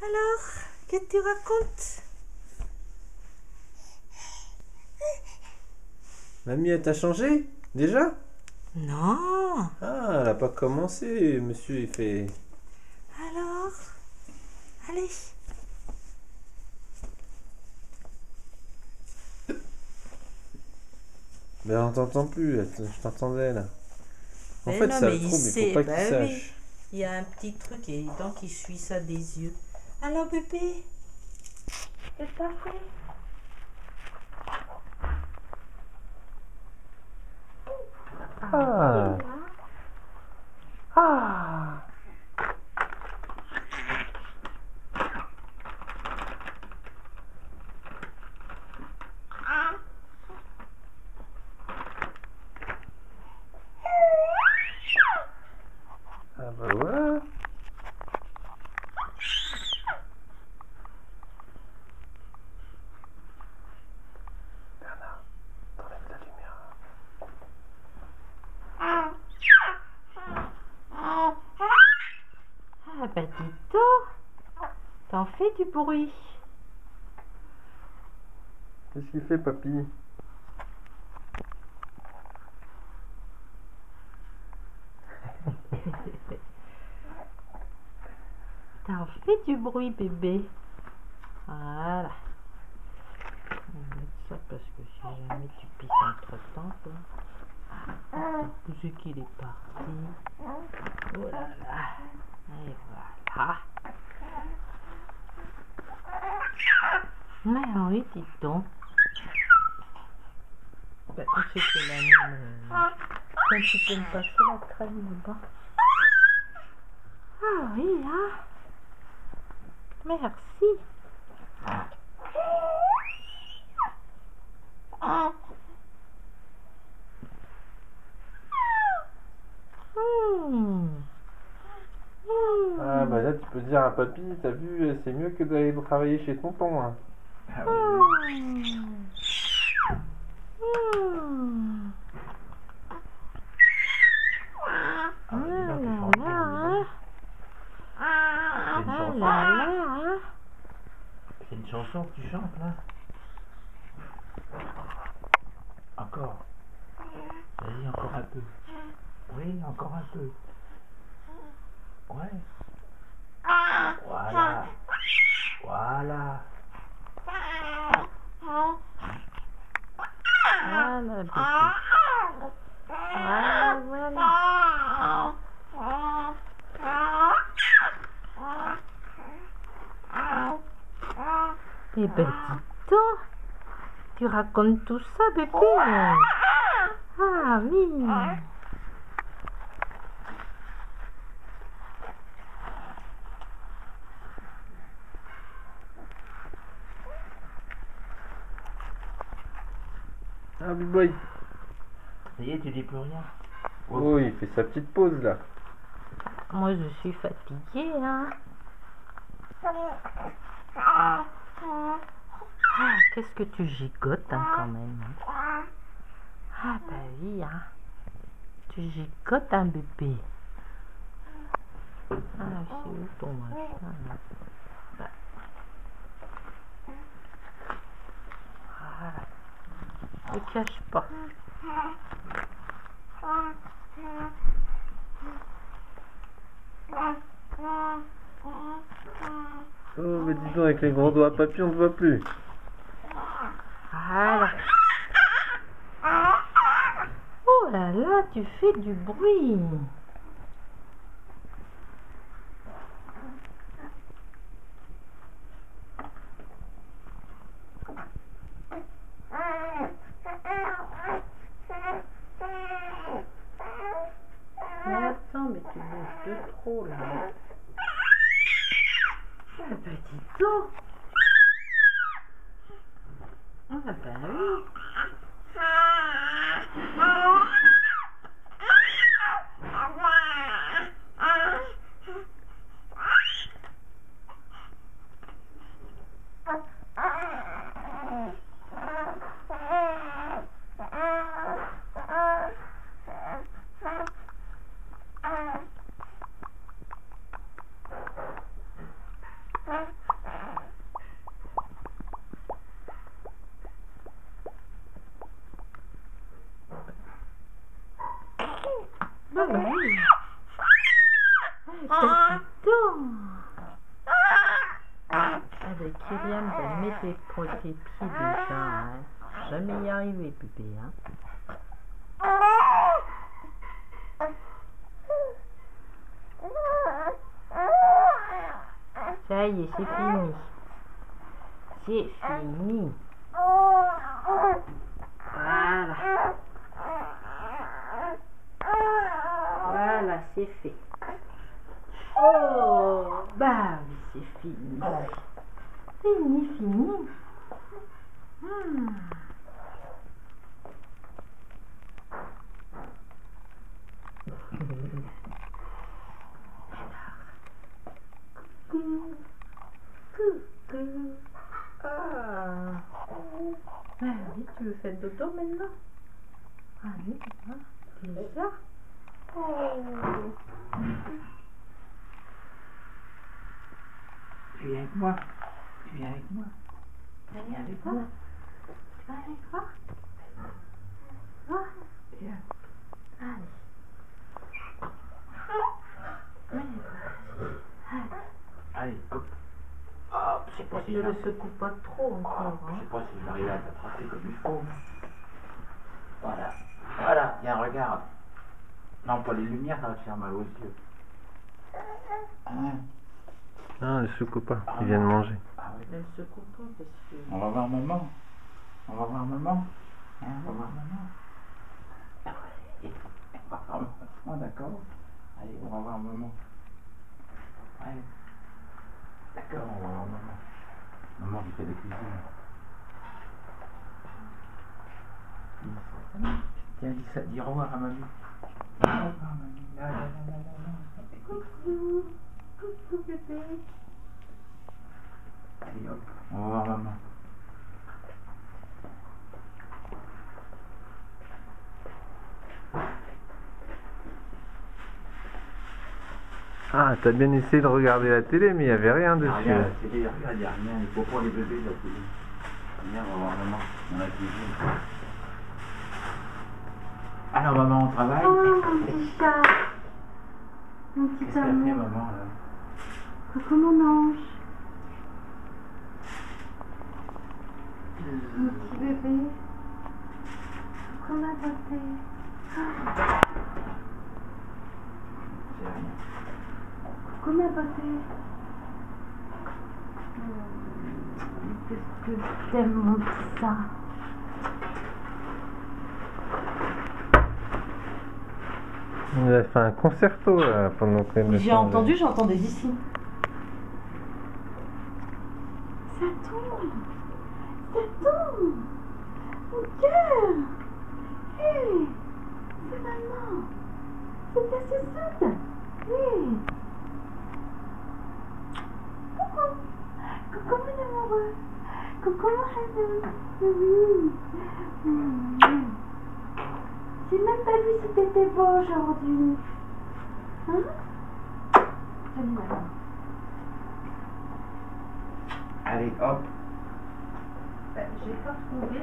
Alors, qu'est-ce que tu racontes? Mamie, elle t'a changé déjà? Non. Ah, elle a pas commencé, monsieur, il fait... Alors, allez. Ben on t'entend plus, je t'entendais là. En Mais fait, non, ça mais le il trouble, il sait, faut pas qu'il ben oui. sache. Il y a un petit truc et donc il suit ça des yeux. Alors bébé, qu'est-ce que t'as fait? Ah. Ah. Ah bah voilà. Bernard, t'enlèves la lumière. Ah bah dis donc, t'en fais du bruit. Qu'est-ce qu'il fait, papy? T'en fais du bruit bébé. Voilà. On va mettre ça parce que si jamais tu pisses entre temps, où c'est qu'il est parti? Oh là là. Et voilà. Mais oui, dis donc. Ben, on sait que la nuit, quand tu peux me passer la crème là-bas. Ah oui, hein. Merci. Ah bah là, tu peux dire à papy, t'as vu, c'est mieux que d'aller travailler chez tonton. Hein. Ah oui. Ah bah dis donc, tu chantes bien, dis donc. C'est une chanson que tu chantes là? Encore. Vas-y, encore un peu. Oui, encore un peu. Ouais. Voilà. Voilà. Voilà, bébé. Voilà, voilà. Eh ben, dis donc, tu racontes tout ça, bébé. Ah oui. Ah, big boy. Ça y est, tu dis plus rien? Oh, il fait sa petite pause là. Moi, je suis fatiguée, hein. Ah, qu'est-ce que tu gigotes, hein, quand même. Ah, bah oui, hein. Tu gigotes, hein, bébé. Ah, c'est où ton machin, là? Voilà. Ne cache pas. Oh, mais dis donc, avec les grands doigts, papy, on te voit plus. Voilà. Oh là là, tu fais du bruit. Mais attends, mais tu bouges de trop là. Ah bah dis donc. Ah bah oui. oui. Petit temps. Avec Kylian, va mettre tes pieds déjà. Hein. Jamais y arriver, bébé. Hein. Ça y est, c'est fini. C'est fini. Voilà. Voilà, c'est fait. Oh, bah oui, c'est fini. Fini. Coucou. Ah. Ah oui, tu veux faire dodo maintenant? Ah oui, déjà? Oh. Tu viens avec moi. Tu viens avec moi. Tu viens avec moi. Tu vas avec moi? Ah. Viens. Allez, hop. Hop, je sais pas si Ne le secoue pas trop encore. Je Hein. sais pas si j'arrive à t'attraper comme il faut. Voilà. Voilà, tiens, regarde. Non, pas les lumières, ça va te faire mal aux yeux. Hein? Non, ne secoue pas, il vient de manger. Ah oui. Ne le secoue pas parce que... On va voir maman. On va voir maman. Hein, on va voir maman. On va voir maman, d'accord. Allez, on va voir maman. Ouais. D'accord, on va voir maman. Maman qui fait des cuisines. Tiens, dis au revoir à mamie. Au revoir, mamie. Là, là, là, là, là. Coucou. Coucou bébé. Allez, hop, on va voir maman. Ah, t'as bien essayé de regarder la télé, mais il n'y avait rien dessus. Regarde la télé, regarde, il n'y a rien. Il faut pour les bébés, la télé. Viens, on va voir maman dans la cuisine. Alors, maman, on travaille. Oh, mon petit chat. Mon petit Qu'est-ce qu'elle fait, amour. maman, là? Coucou mon ange. Mon petit bébé. Coucou ma beauté. C'est rien. Coucou ma beauté. Qu'est-ce que t'aimes mon petit chat. Il a fait un concerto là, pendant que J'ai entendu, j'entendais d'ici. Ça tombe. Ça tombe. Mon cœur. Hé. C'est maman. C'est ta sucette. Oui. Coucou. Coucou mon amoureux. Coucou mon amoureux. Oui. J'ai même pas vu si t'étais beau aujourd'hui. Hein? Salut maman. Allez, hop. J'ai pas trouvé.